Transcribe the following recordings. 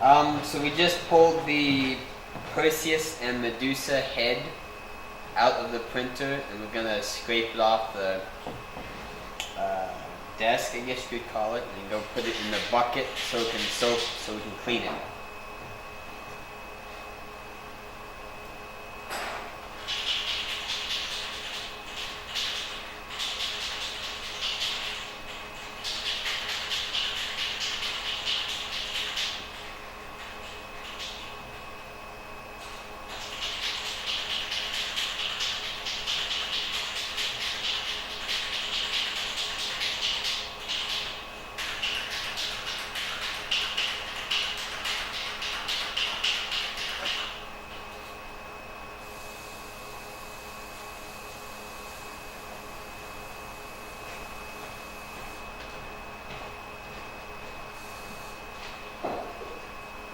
So we just pulled the Perseus and Medusa head out of the printer, and we're gonna scrape it off the desk, I guess you could call it, and go put it in the bucket so it can soak, so we can clean it.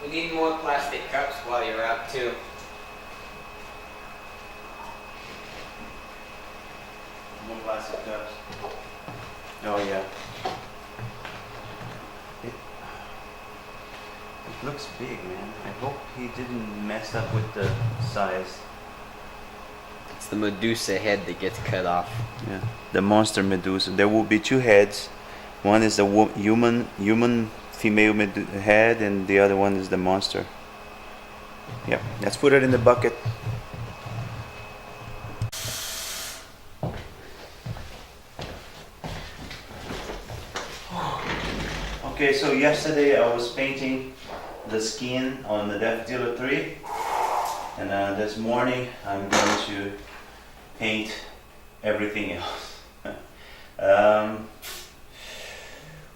We need more plastic cups while you're out too. More plastic cups. Oh yeah. It looks big, man. I hope he didn't mess up with the size. It's the Medusa head that gets cut off. Yeah, the monster Medusa. There will be two heads. One is the human female head, and the other one is the monster. Yep, let's put it in the bucket. Okay, so yesterday I was painting the skin on the Death Dealer 3, and this morning I'm going to paint everything else.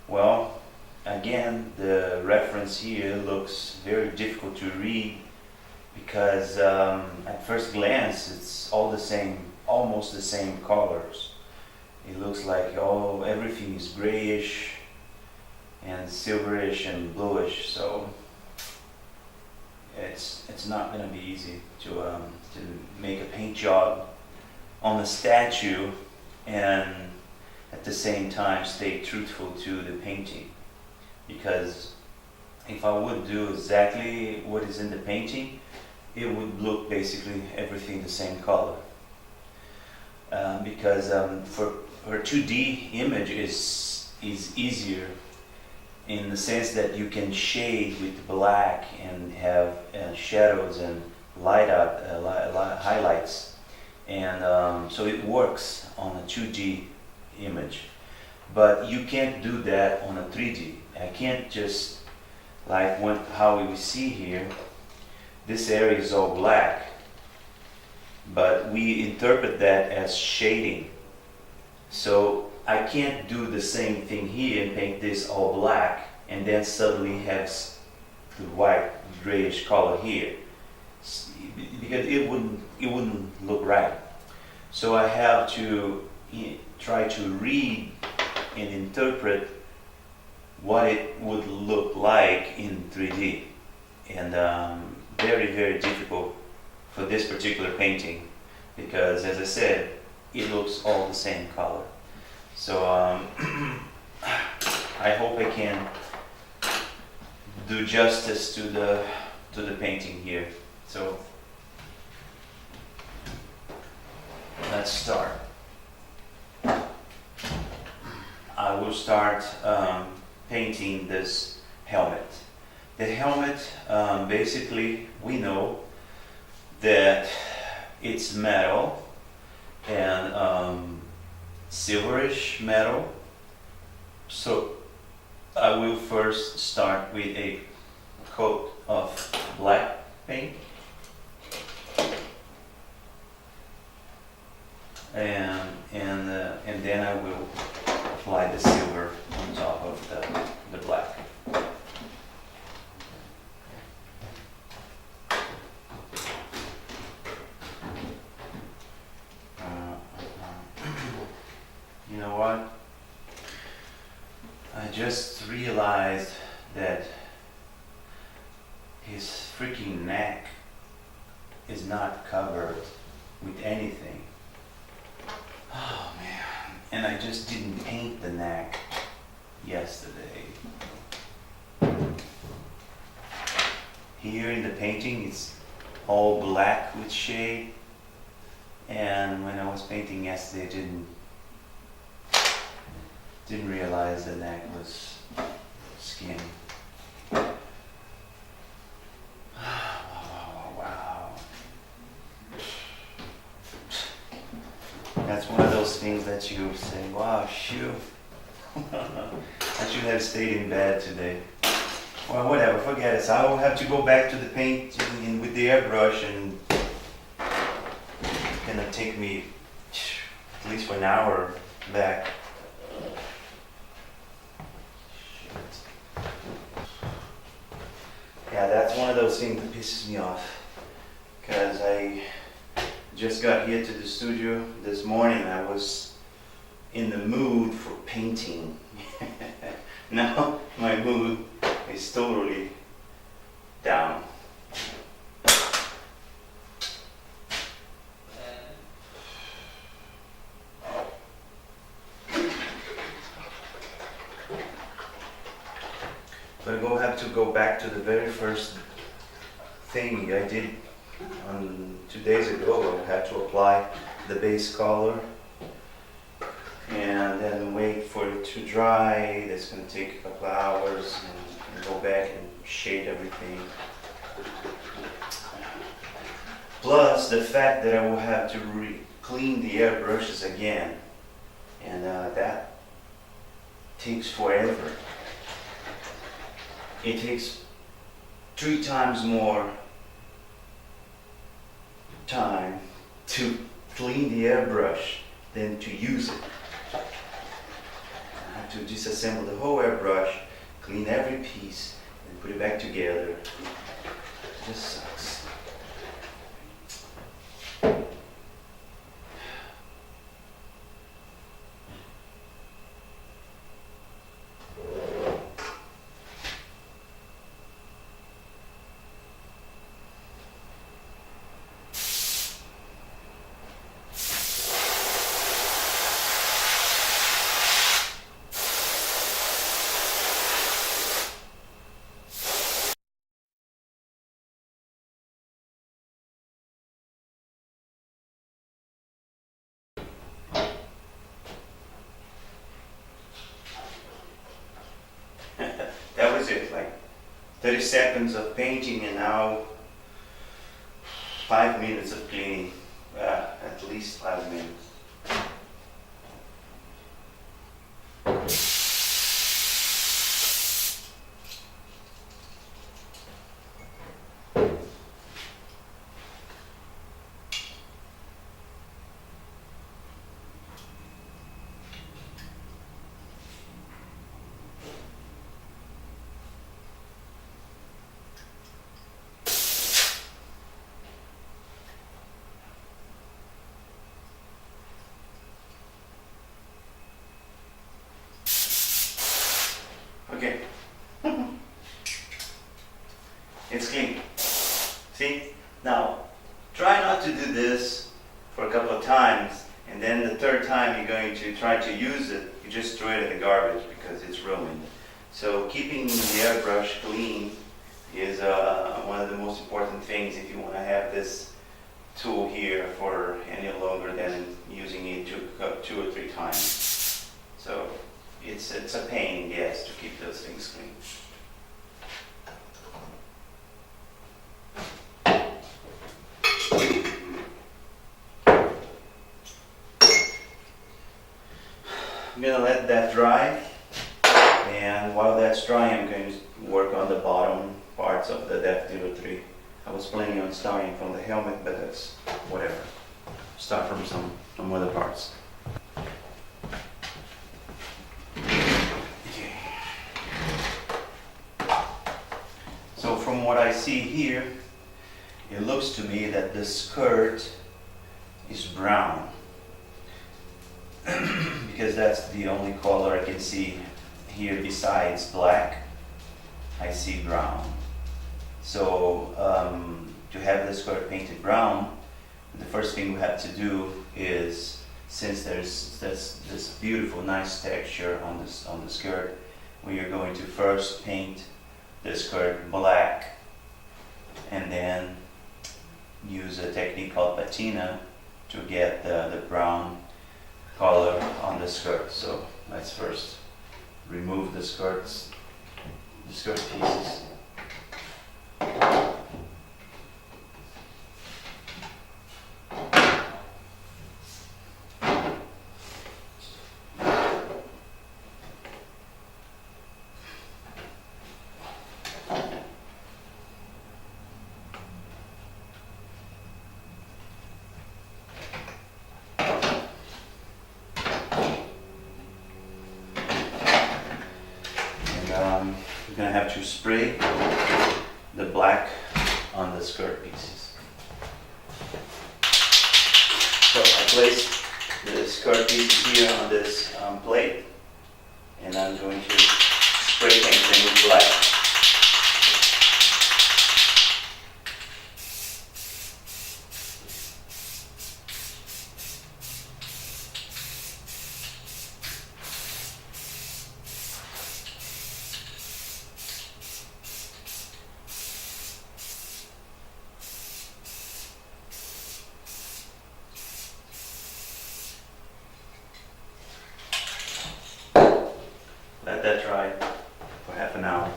Well, again, the reference here looks very difficult to read because at first glance it's all the same, almost the same colors. It looks like everything is grayish and silverish and bluish, so it's not going to be easy to make a paint job on the statue and at the same time stay truthful to the painting. Because if I would do exactly what is in the painting, it would look basically everything the same color. Because for a 2D image is easier in the sense that you can shade with black and have shadows and light out highlights, and so it works on a 2D image. But you can't do that on a 3D. I can't just, like how we see here, this area is all black, but we interpret that as shading. So I can't do the same thing here and paint this all black and then suddenly have the white grayish color here, because it wouldn't look right. So I have to try to read and interpret what it would look like in 3D, and very, very difficult for this particular painting because, as I said, it looks all the same color. So I hope I can do justice to the painting here. So let's start. I will start painting this helmet. The helmet, basically, we know that it's metal and silverish metal. So I will first start with a coat of black paint, and then I will apply the silver on top of the black. You know what? I just realized that his freaking neck is not covered with anything. Oh man. And I just didn't paint the neck yesterday. Here in the painting it's all black with shade, and when I was painting yesterday didn't realize the neck was skin. Wow. That's one of those things that you say, wow, shoot. I should have stayed in bed today. Well, whatever, forget it. So I will have to go back to the painting with the airbrush, and it's gonna take me at least for an hour back. Shit. Yeah, that's one of those things that pisses me off, because I just got here to the studio this morning. I was in the mood for painting. Now my mood is totally down. But I have to go back to the very first thing I did 2 days ago. I had to apply the base color and then wait for it to dry. That's going to take a couple of hours, and go back and shade everything. Plus the fact that I will have to clean the airbrushes again, and that takes forever. It takes 3 times more time to clean the airbrush than to use it. I have to disassemble the whole airbrush, clean every piece, and put it back together. It just sucks. That was it, like 30 seconds of painting, and now 5 minutes of cleaning. At least 5 minutes. Okay. It's clean. See? Now, try not to do this for a couple of times, and then the third time you're going to try to use it, you just throw it in the garbage because it's ruined. So keeping the airbrush clean is one of the most important things if you want to have this tool here for any longer than using it 2 or 3 times. So it's a pain, yes, to keep those things clean. I'm gonna let that dry, and while that's dry, I'm going to work on the bottom parts of the Depth 03. I was planning on starting from the helmet, but that's whatever. Start from some other parts. So from what I see here, it looks to me that the skirt is brown. Because that's the only color I can see here besides black. I see brown. So to have the skirt painted brown, the first thing we have to do is, since there's this beautiful nice texture on the skirt, we are going to first paint the skirt black and then use a technique called patina to get the brown color on the skirt. So let's first remove the skirt pieces. You're gonna have to spray the black on the skirt pieces. So I placed the skirt pieces here on this plate, and I'm going to spray paint them with black. Let that dry for half an hour.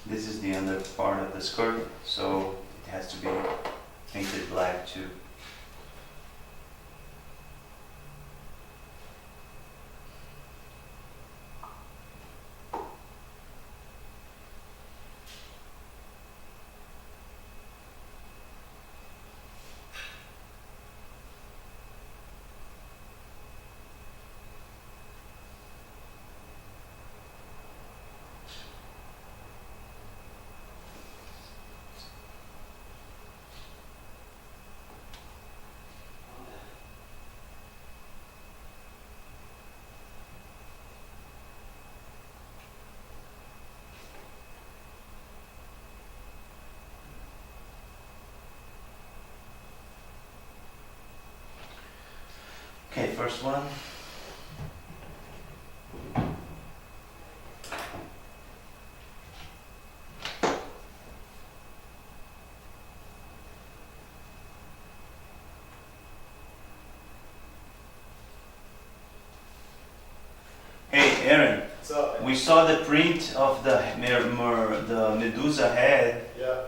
This is the under part of the skirt, so it has to be painted black too. Okay, first one. Hey, Aaron. What's up? We saw the print of the Medusa head, Yeah.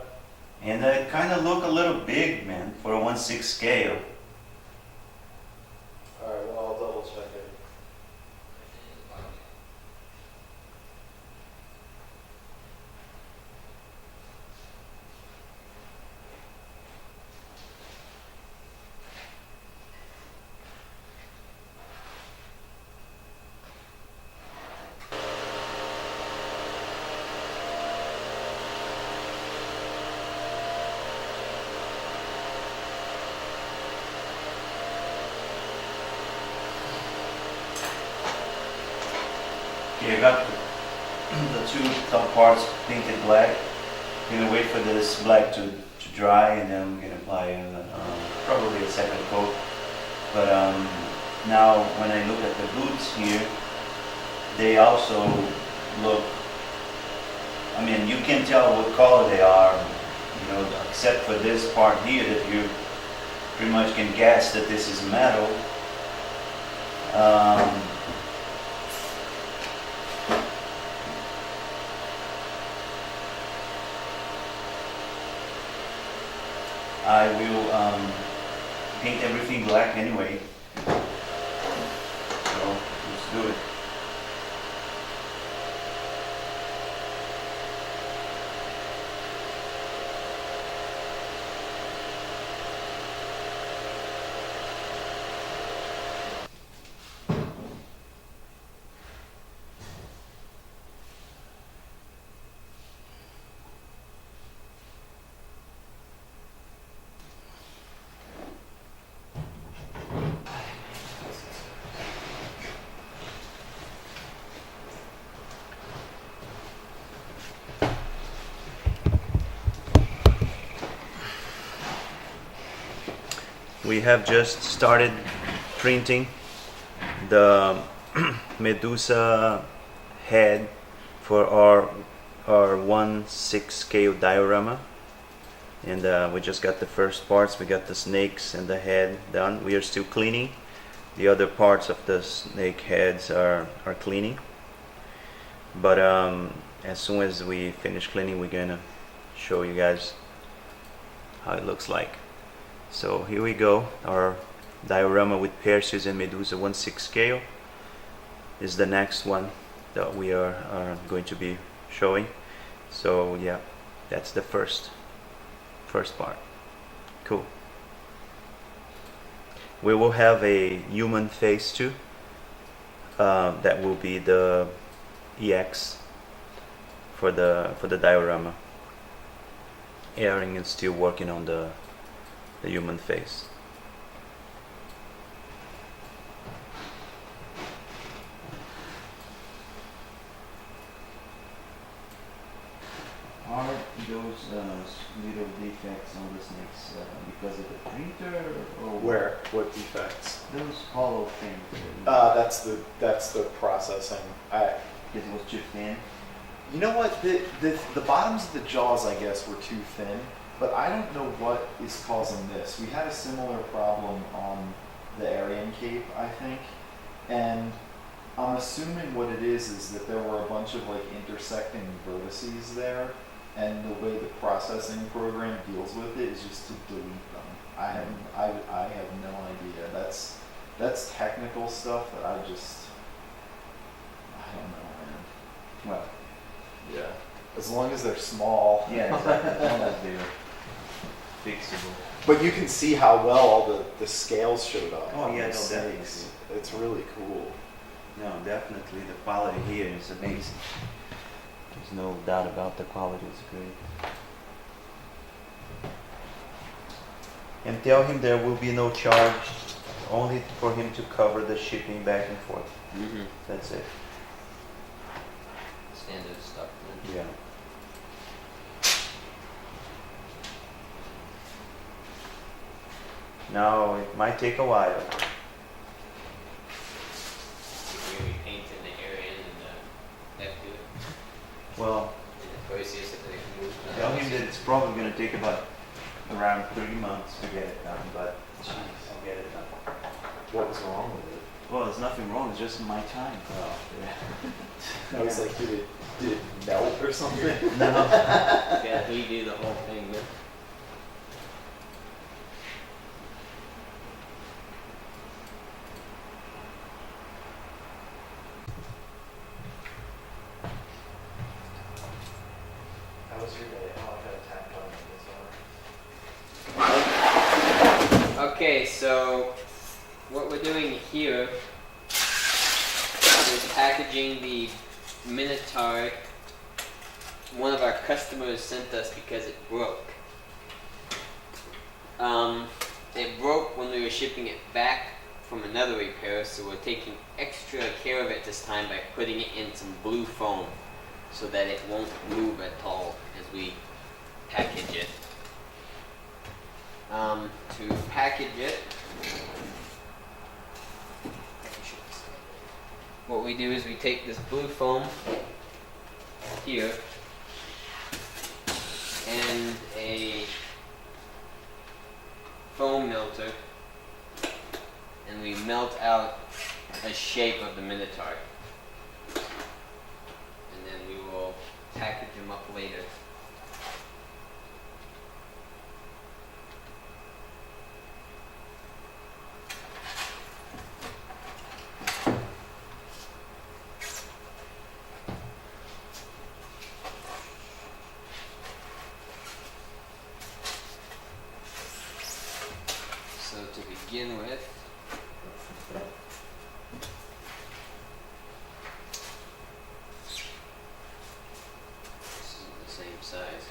and it kind of looked a little big, man, for a 1/6 scale. Alright, well, I'll double check it. Okay, I got the two top parts painted black. I'm gonna wait for this black to dry, and then I'm gonna apply probably a second coat. But now when I look at the boots here, they also look, I mean, you can tell what color they are, you know, except for this part here that you pretty much can guess that this is metal. I will paint everything black anyway, so let's do it. We have just started printing the Medusa head for our 1/6 scale diorama, and we just got the first parts. We got the snakes and the head done. We are still cleaning. The other parts of the snake heads are cleaning, but as soon as we finish cleaning, we're gonna show you guys how it looks like. So here we go. Our diorama with Perseus and Medusa 1/6 scale is the next one that we are going to be showing. So yeah, that's the first part. Cool. We will have a human face too. That will be the EX for the diorama. Aaron is still working on the human face. Are those little defects on the snakes because of the printer, or Where? What defects? those hollow things? That's the processing. Because it was too thin. You know what? The bottoms of the jaws, I guess, were too thin, but I don't know what is causing this. We had a similar problem on the Aryan Cape, I think, and I'm assuming what it is that there were a bunch of like intersecting vertices there, and the way the processing program deals with it is just to delete them. I have no idea. That's technical stuff that I don't know, man. Well, Yeah. As long as they're small. yeah, exactly. As long as they're fixable. But you can see how well all the scales showed up. Oh, on yeah, the no, snakes. It's really cool. No, definitely the quality here is amazing. There's no doubt about the quality. It's great. And tell him there will be no charge, only for him to cover the shipping back and forth. Mm-hmm. That's it. Standard stuff. Yeah. Now it might take a while. You're painting the area and the left to it. Well, And the Perseus that they can move. tell him that it's probably going to take about around 30 months to get it done, but I'll get it done. What was wrong with it? Well, there's nothing wrong. It's just my time. Oh, yeah. I was like, did it melt or something? No. Yeah, redo the whole thing. Man. How was your day? Oh, I got attacked on this one. Okay, so what we're doing here is packaging the Minotaur. One of our customers sent us because it broke. It broke when we were shipping it back from another repair, so we're taking extra care of it this time by putting it in some blue foam so that it won't move at all as we package it. To package it, what we do is we take this blue foam here and a foam melter, and we melt out a shape of the Minotaur, and then we will package them up later. So to begin with, this is the same size.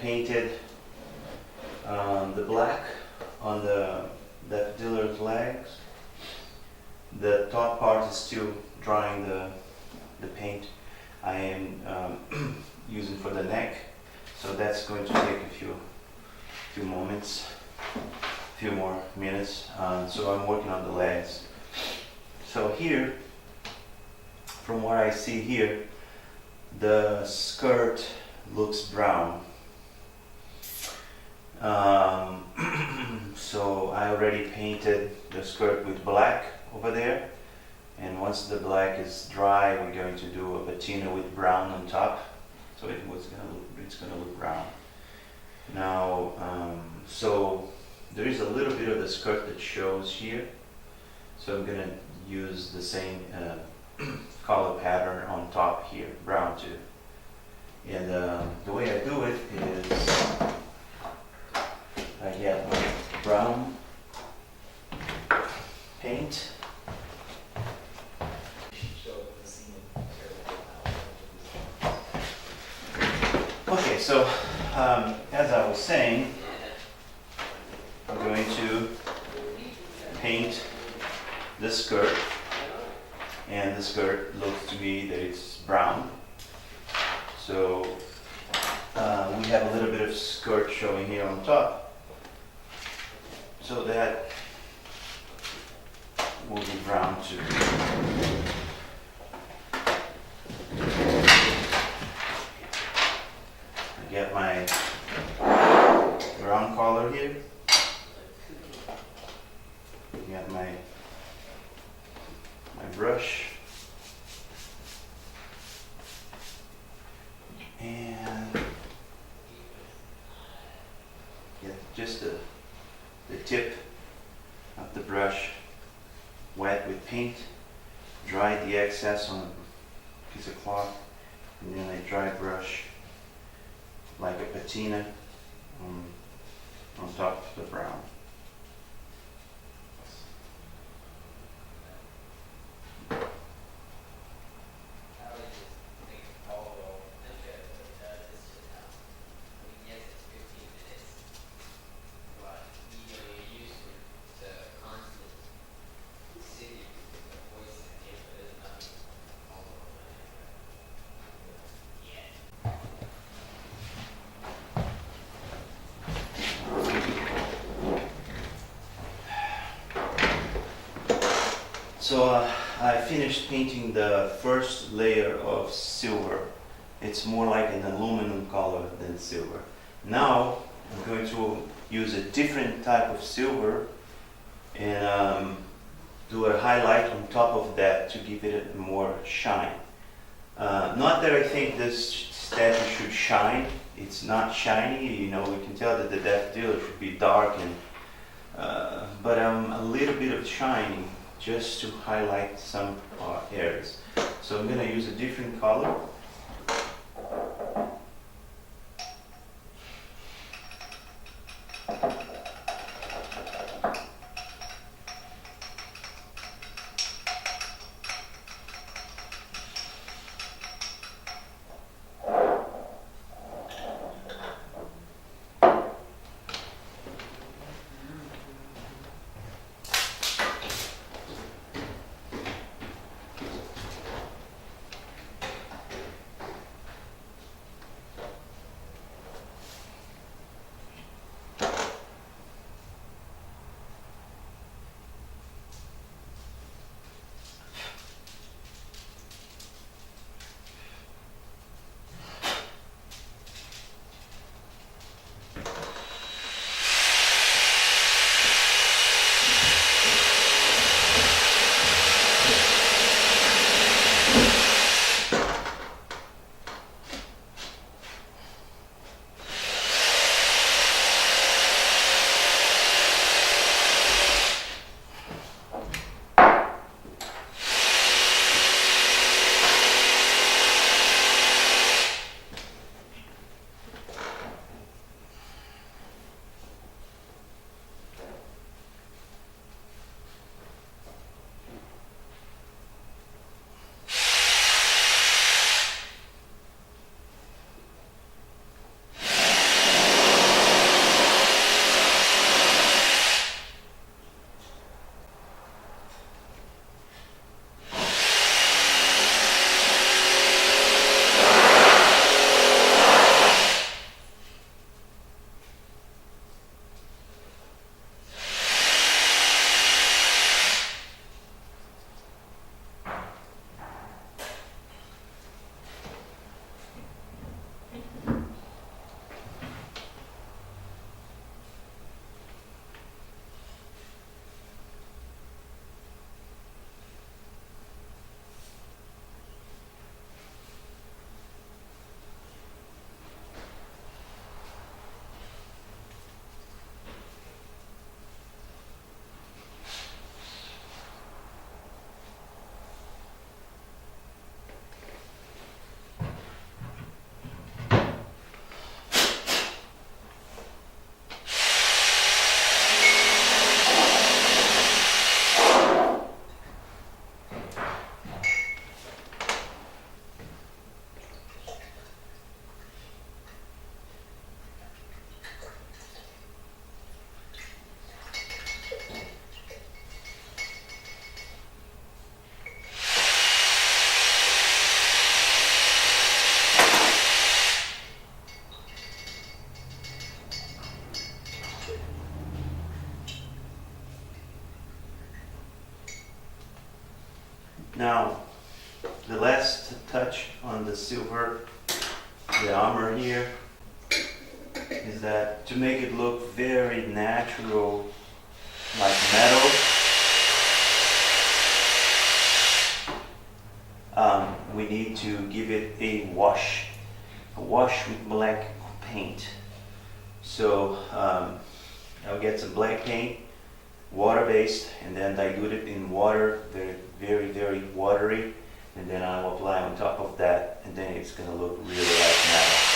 painted the black on the dealer's legs. The top part is still drying the paint I am using for the neck, so that's going to take a few moments, a few more minutes. So I'm working on the legs. So here, from what I see here, the skirt looks brown. So I already painted the skirt with black over there, and once the black is dry, we're going to do a patina with brown on top. So it's gonna look brown. Now, so there is a little bit of the skirt that shows here. So I'm gonna use the same color pattern on top here, brown too. And the way I do it is I get my brown paint. Okay, so as I was saying, I'm going to paint the skirt, and the skirt looks to me that it's brown. So we have a little bit of skirt showing here on top, so that will be brown too. I get my brown color here. Got my brush, and get just the tip of the brush wet with paint, dry the excess on a piece of cloth, and then I dry brush like a patina on top of the brown. So I finished painting the first layer of silver. It's more like an aluminum color than silver. Now I'm going to use a different type of silver and do a highlight on top of that to give it more shine. Not that I think this statue should shine. It's not shiny. You know, we can tell that the daffodil should be dark, and but a little bit of shine just to highlight some areas. So I'm going to use a different color. Now, the last touch on the silver, the armor here, is that to make it look very natural, like metal, we need to give it a wash with black paint. So I'll get some black paint, water-based, and then dilute it in water, very, very watery, and then I'll apply on top of that, and then it's gonna look really like metal.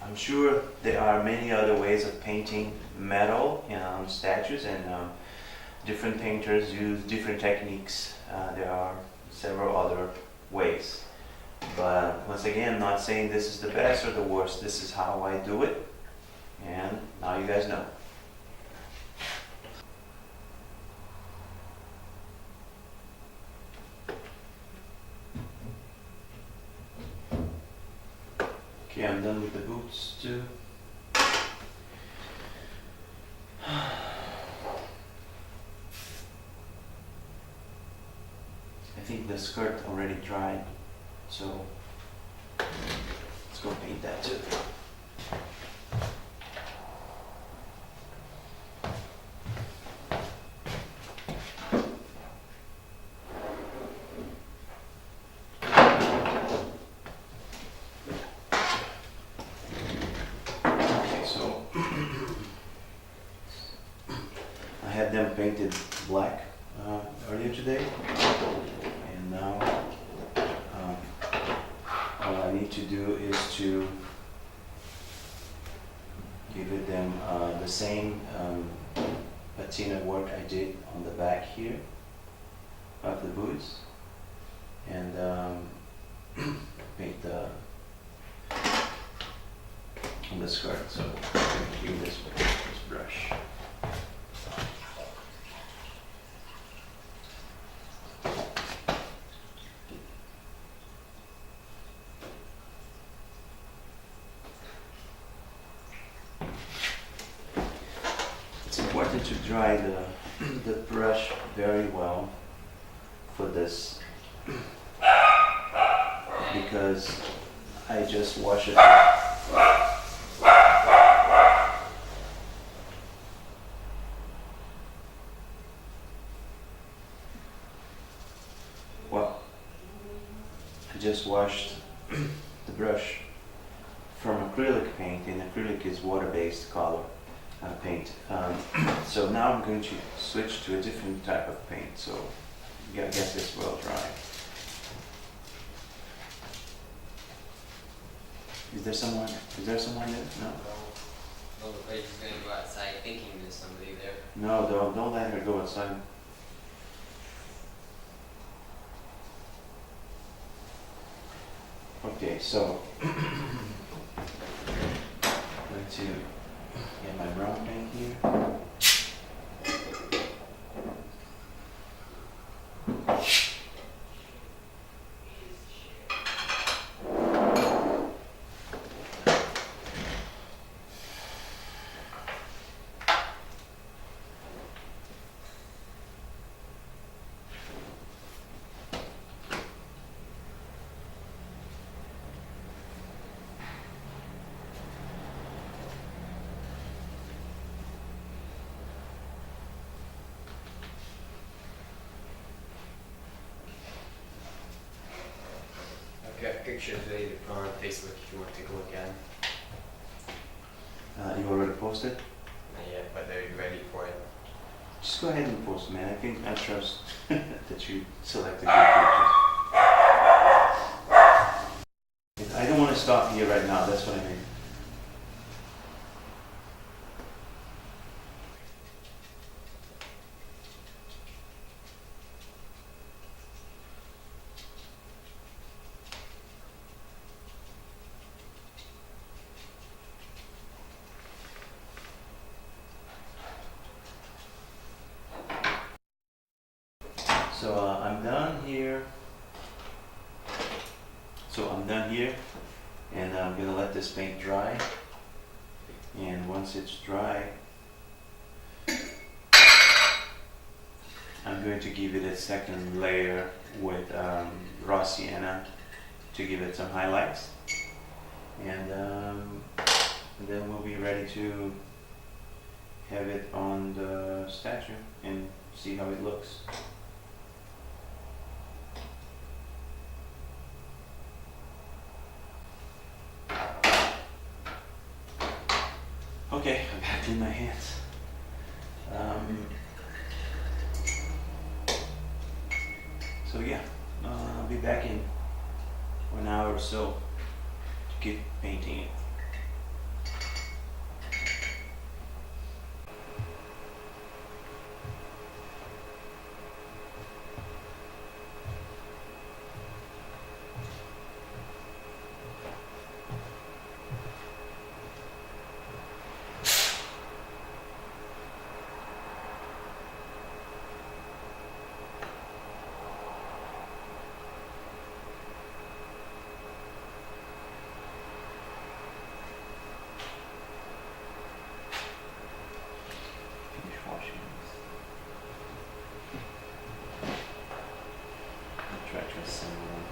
I'm sure there are many other ways of painting metal on statues, and different painters use different techniques. There are several other ways. But once again, not saying this is the best or the worst. This is how I do it, and now you guys know. Okay, I'm done with the boots too. I think the skirt already dried, so let's go paint that too. I had them painted black earlier today, and now all I need to do is to give them the same patina work I did on the back here of the boots, and paint on the skirt. So I'm going to use this brush. It's important to dry the brush very well for this, because I just wash it. Well, I just washed the brush from acrylic paint, and acrylic is water-based color paint. So now I'm going to switch to a different type of paint. So yeah, I guess this will dry. Is there someone there? No. Oh, but she's gonna go outside thinking there's somebody there. No, don't let her go outside. Okay, so I'm going to get my brown paint here. pictures ready to put on Facebook if you want to take a look at them. You already posted? Not yet, but they're ready for it. Just go ahead and post, man. I trust that you selected good pictures. I don't want to stop here right now. That's what I mean. So I'm done here. And I'm gonna let this paint dry. And once it's dry, I'm going to give it a second layer with raw sienna to give it some highlights. And then we'll be ready to have it on the statue and see how it looks. Okay, I gotta clean my hands. So yeah, I'll be back in 1 hour or so to keep painting it. Try to assemble them.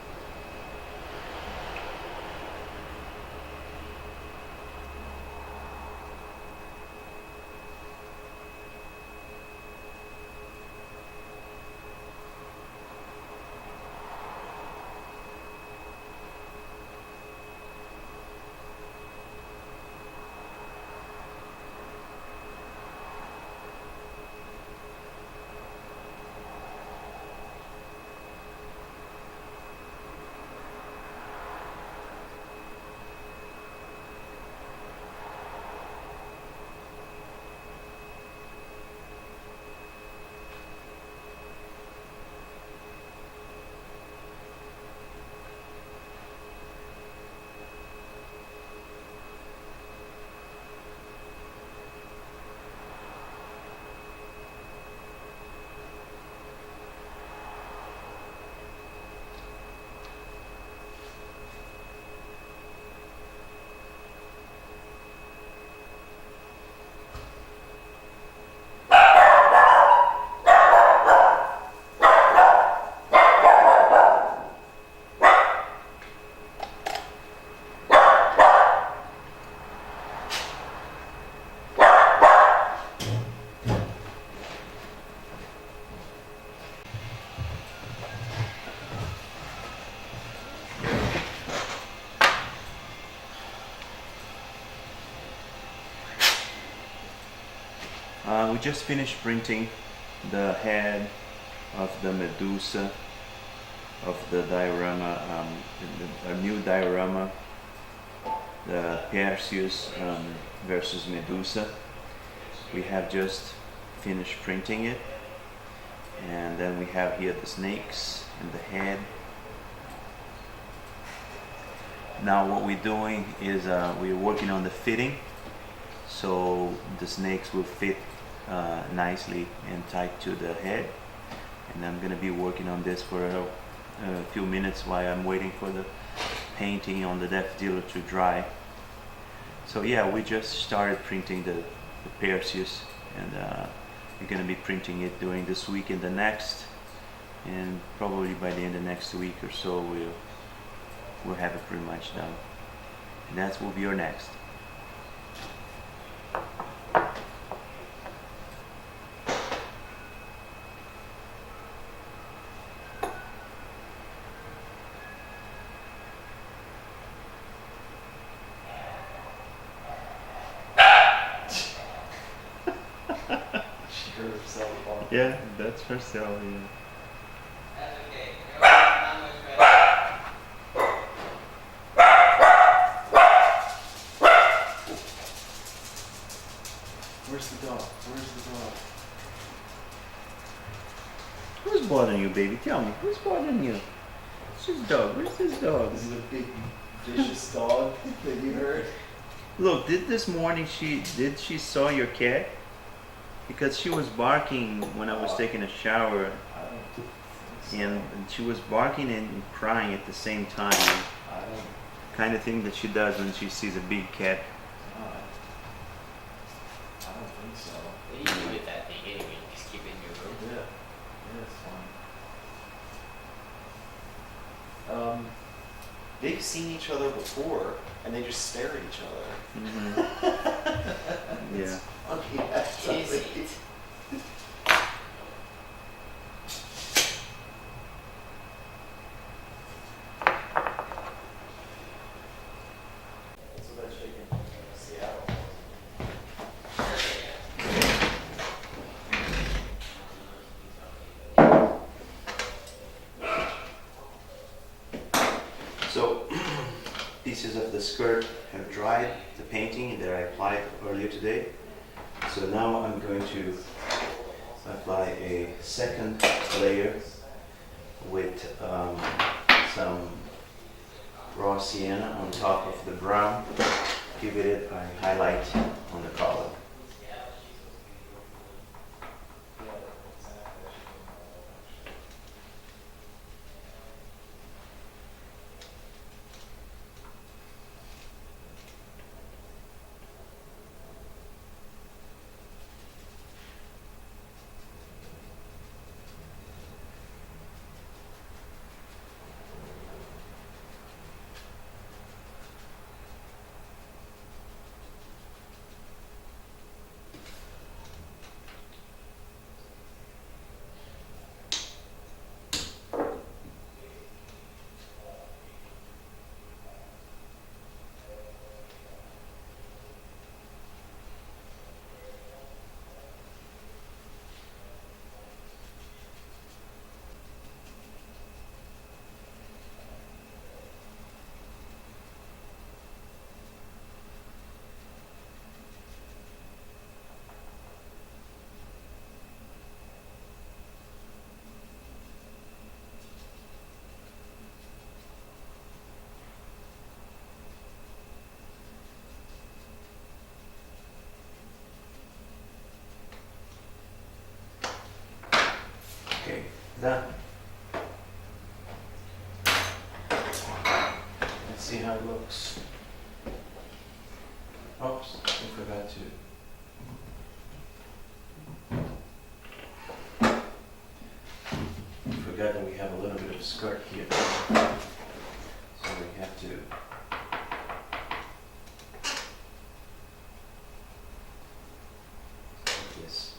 We just finished printing the head of the Medusa of the diorama, a new diorama, the Perseus versus Medusa. We have just finished printing it, and then we have here the snakes and the head. Now what we're doing is we're working on the fitting, so the snakes will fit nicely and tight to the head. And I'm gonna be working on this for a few minutes while I'm waiting for the painting on the depth dealer to dry. So yeah, we just started printing the Perseus, and we're gonna be printing it during this week and the next, and probably by the end of next week or so we'll have it pretty much done. And that will be our next. herself off. Yeah, that's herself. Yeah. That's okay. I'm almost ready. Where's the dog? Where's the dog? Who's bothering you, baby? Tell me, who's bothering you? Who's this dog? Where's this dog? Is it a big vicious dog that you heard? Look, this morning she saw your cat? Because she was barking when I was taking a shower, I don't think so. and she was barking and crying at the same time. I don't. Kind of thing that she does when she sees a big cat. I don't think so. What do you do with that thing anyway? You just keep it in your room? Yeah. Yeah, it's fine. They've seen each other before, and they just stare at each other. Mm-hmm. It's Yeah. funny, actually. Is it? So that chicken, Seattle. So pieces of the skirt have dried, the painting that I applied earlier today. So now I'm going to apply a second layer with some raw sienna on top of the brown. Give it a highlight on the collar. Okay, done. Let's see how it looks. Oops, I forgot to. Forgot that we have a little bit of skirt here. So we have to. Like this.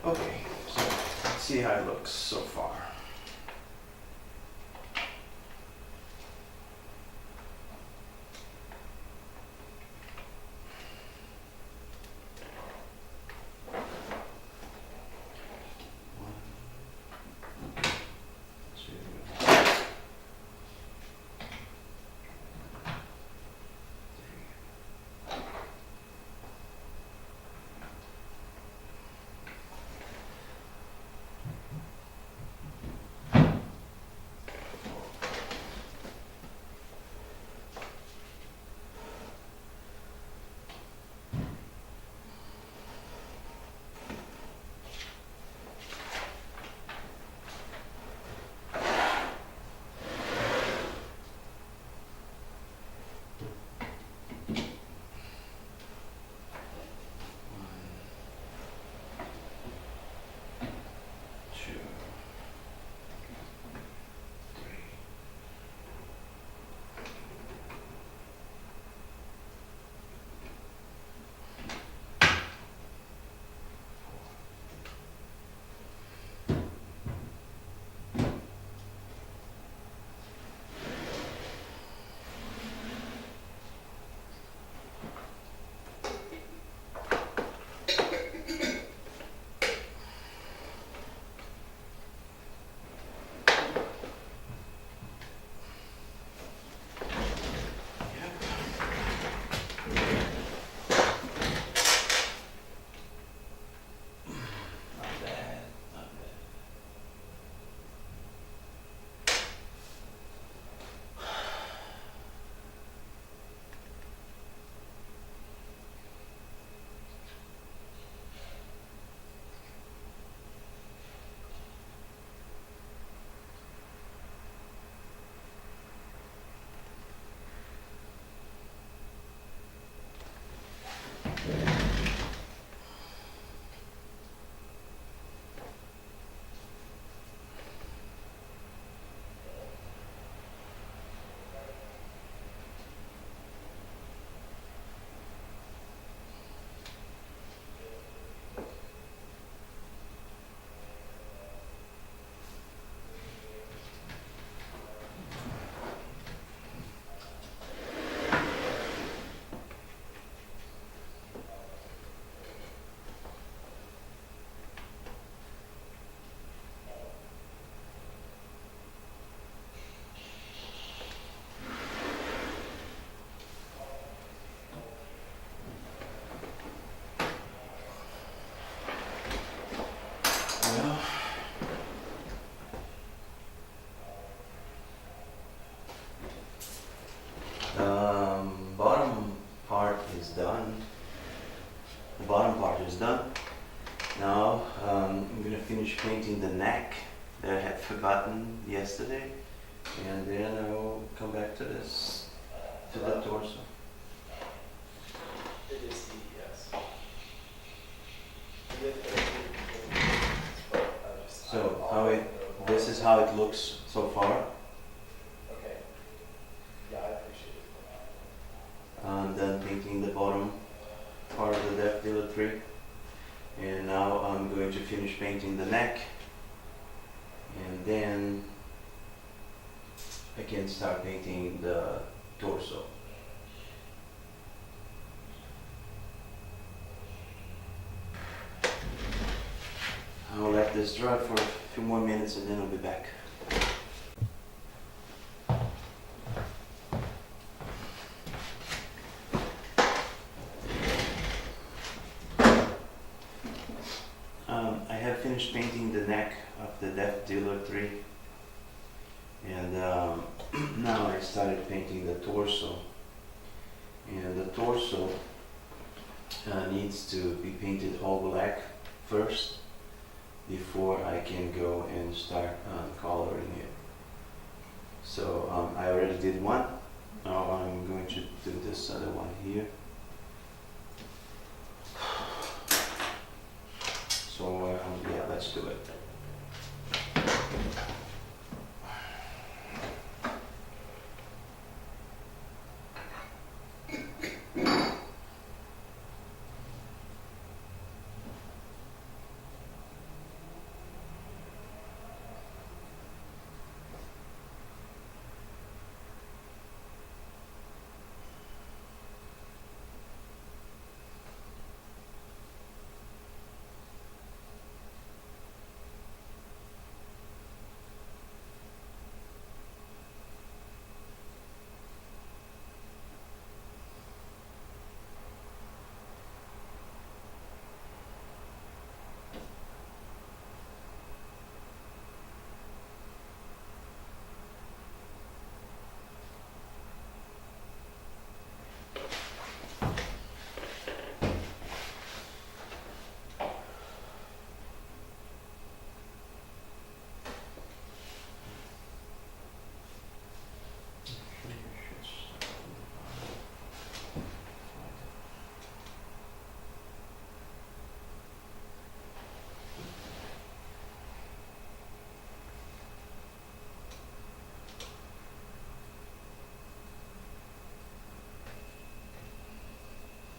Okay, so let's see how it looks so far. Bottom part is done. The bottom part is done. Now I'm gonna finish painting the neck that I had forgotten yesterday, and then I will come back to this, to the torso. It is the, yes. So this is how it looks so far. Okay. Yeah, I appreciate it. I'm done painting the bottom part of the depth dealer 3, and now I'm going to finish painting the neck, and then I can start painting the torso. I'll let this dry for a few more minutes and then I'll be back. I have finished painting the neck of the Depth Dealer 3, and now I started painting the torso, and the torso needs to be painted all black first before I can go and start coloring it. So I already did one. Now I'm going to do this other one here. So yeah, let's do it.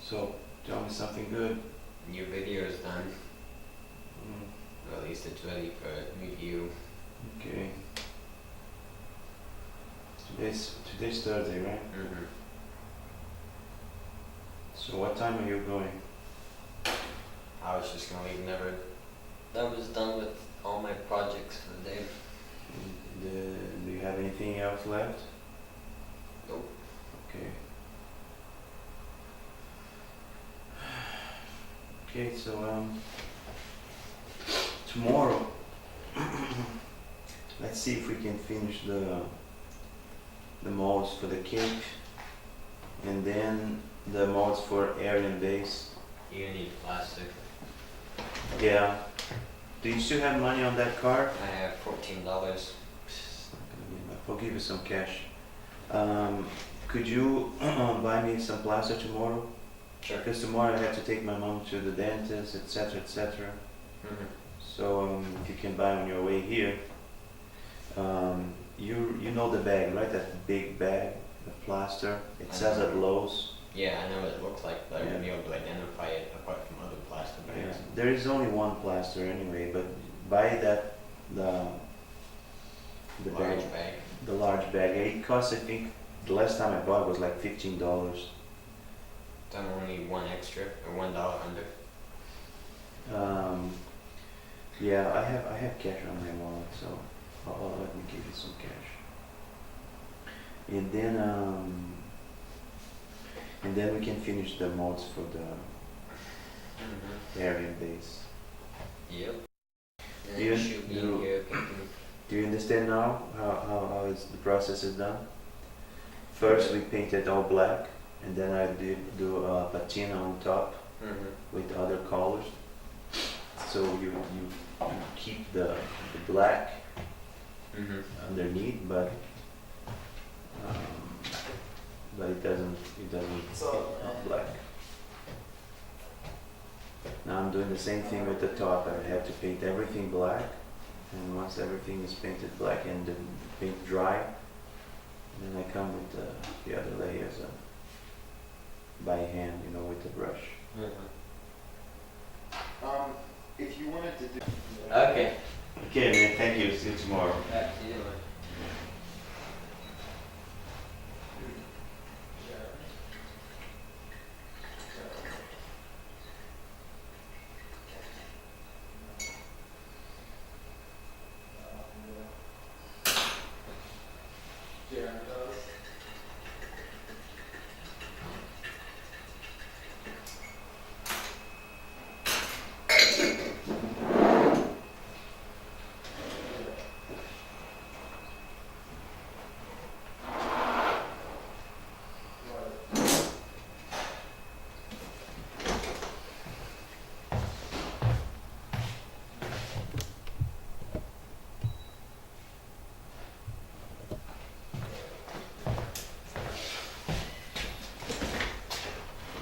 So, tell me something good. Your video is done. Mm, Or at least it's ready for review. okay. Today's Thursday, right? Mm-hmm. So what time are you going? I was just gonna leave whenever I was done with all my projects for the day. Do you have anything else left? Nope. Okay. Okay, so tomorrow, let's see if we can finish the molds for the cake, and then the molds for Aryan base. You need plastic. Yeah. Do you still have money on that card? I have $14. I'll give you some cash. Could you buy me some plaster tomorrow? Sure. Because tomorrow I have to take my mom to the dentist, etc., etc. Mm-hmm. So if you can buy on your way here, you know the bag, right? That big bag of plaster. It sells at Lowe's. Yeah, I know what it looks like, but I wouldn't be Yeah. able to identify it apart from other plastic Yeah. bags. There is only one plaster anyway, but buy that the Large bag, bag. the large bag. It costs, I think, the last time I bought was like $15. Then only one extra or $1 under. Yeah, I have cash on my wallet, so let me give you some cash. And then we can finish the molds for the Mm-hmm. Aryan base. Yep. And You- you should be you- here thinking, Do you understand now how the process is done? First we painted all black, and then I did do a patina on top with other colors. So you keep the black Mm-hmm. underneath, but it doesn't it's not black. Now I'm doing the same thing with the top. I have to paint everything black, and once everything is painted black and the paint dry, then I come with the other layers by hand, with the brush. Mm-hmm. If you wanted to do. Okay. Okay, man. Thank you. See you tomorrow. Back to you.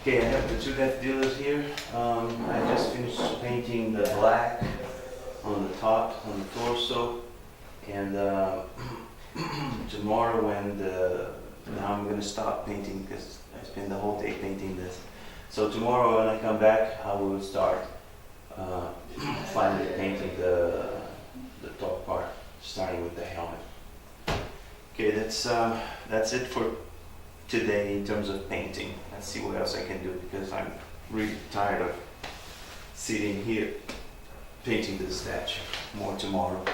Okay, I have the two death dealers here. I just finished painting the black on the top, on the torso, and tomorrow now I'm gonna stop painting because I spent the whole day painting this. So tomorrow when I come back, I will start finally painting the top part, starting with the helmet. Okay, that's it for today in terms of painting. Let's see what else I can do because I'm really tired of sitting here painting the statue. More tomorrow.